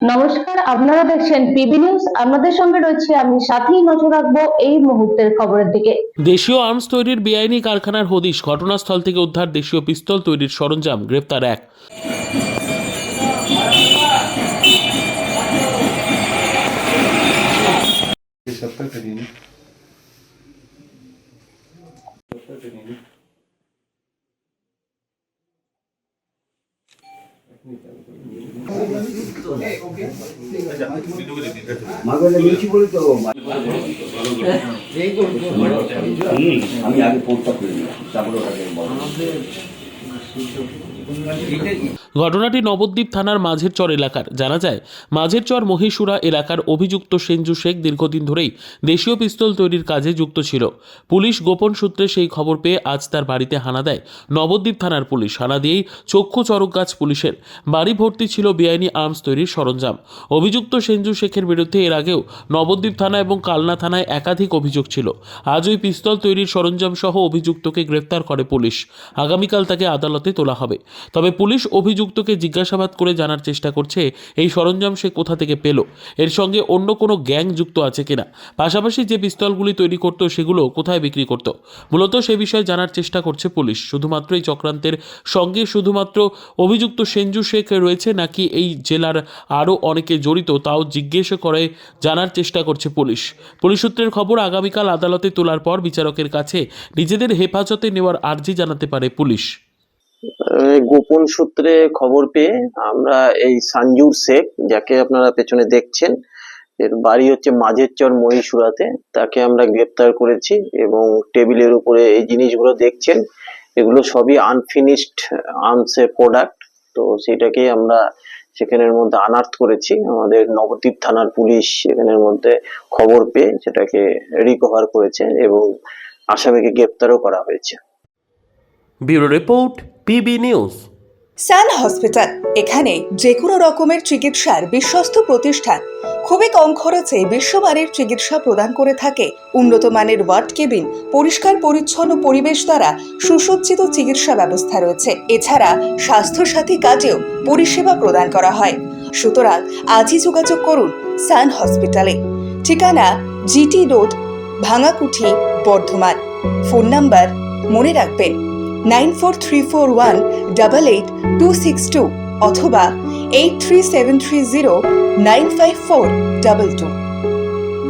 নমস্কার, আপনারা দেখছেন পিবি নিউজ। আপনাদের সঙ্গে রয়েছে আমি, সাথেই নজর রাখবো এই মুহূর্তের খবরের দিকে। দেশীয় আর্মস তৈরির বেআইনি কারখানার হদিশ, ঘটনাস্থল থেকে উদ্ধার দেশীয় পিস্তল তৈরির সরঞ্জাম, গ্রেপ্তার এক। আমি আগে ফোনটা করে নিই, তারপরে ওটাকে বলো। ঘটনাটি নবদ্বীপ থানার মাঝের চর এলাকার। জানা যায়, মাঝের চর মহীশুরা এলাকার অভিযুক্ত সেঞ্জু শেখ দীর্ঘদিন ধরেই দেশীয় পিস্তল তৈরির কাজে যুক্ত ছিল। পুলিশ গোপন সূত্রে সেই খবর পেয়ে আজ তার বাড়িতে হানা দেয় নবদ্বীপ থানার পুলিশ। হানা দিয়েই চক্ষু চরকগাছ পুলিশের বাড়ি ভর্তি ছিল বেআইনি আর্মস তৈরির সরঞ্জাম। অভিযুক্ত সেঞ্জু শেখের বিরুদ্ধে এর আগেও নবদ্বীপ থানা এবং কালনা থানায় একাধিক অভিযোগ ছিল। আজ ওই পিস্তল তৈরির সরঞ্জাম সহ অভিযুক্তকে গ্রেফতার করে পুলিশ। আগামীকাল তাকে আদালতে তোলা হবে। তবে পুলিশ অভিযুক্তকে জিজ্ঞাসাবাদ করে জানার চেষ্টা করছে এই সরঞ্জাম সে কোথা থেকে পেল, এর সঙ্গে অন্য কোনো গ্যাং যুক্ত আছে কিনা, পাশাপাশি যে পিস্তলগুলি তৈরি করত সেগুলো কোথায় বিক্রি করত। মূলত সে বিষয়ে জানার চেষ্টা করছে পুলিশ। শুধুমাত্র এই চক্রান্তের সঙ্গে শুধুমাত্র অভিযুক্ত সেঞ্জু শেখ রয়েছে নাকি এই জেলার আরও অনেকে জড়িত, তাও জিজ্ঞেস করে জানার চেষ্টা করছে পুলিশ। পুলিশ সূত্রের খবর, আগামীকাল আদালতে তোলার পর বিচারকের কাছে নিজেদের হেফাজতে নেওয়ার আর্জি জানাতে পারে পুলিশ। গোপন সূত্রে খবর পেয়ে আমরা এই সঞ্জু শেখ, যাকে আপনারা পেছনে দেখছেন, এর বাড়ি হচ্ছে মাঝের চর মহীশুরাতে, তাকে আমরা গ্রেপ্তার করেছি। এবং টেবিলের উপরে এই জিনিসগুলো দেখছেন, এগুলো সবই আনফিনিশড আর্মসের প্রোডাক্ট। তো সেটাকে আমরা সেখানের মধ্যে আনার্থ করেছি। আমাদের নবদ্বীপ থানার পুলিশ এখানের মধ্যে খবর পেয়ে সেটাকে রিকভার করেছে এবং আসামিকে গ্রেপ্তারও করা হয়েছে। Bureau report, PB news. Sun hospital, এখানে যে কোনো রকমের চিকিৎসার বিশ্বস্ত প্রতিষ্ঠান। খুবই কম খরচে বিশ্বমানের চিকিৎসা প্রদান করে থাকে। উন্নত মানের ওয়ার্ড কেবিন, পরিষ্কার পরিচ্ছন্ন পরিবেশ দ্বারা সুসজ্জিত চিকিৎসা ব্যবস্থা রয়েছে। এছাড়া স্বাস্থ্যসাথী কাজেও পরিষেবা প্রদান করা হয়। সুতরাং আজই যোগাযোগ করুন সান হসপিটালে। ঠিকানা GT road, Bhangakuthi, Bardhaman. Phone number মনে রাখবেন 9434188262 অথবা 83730954222।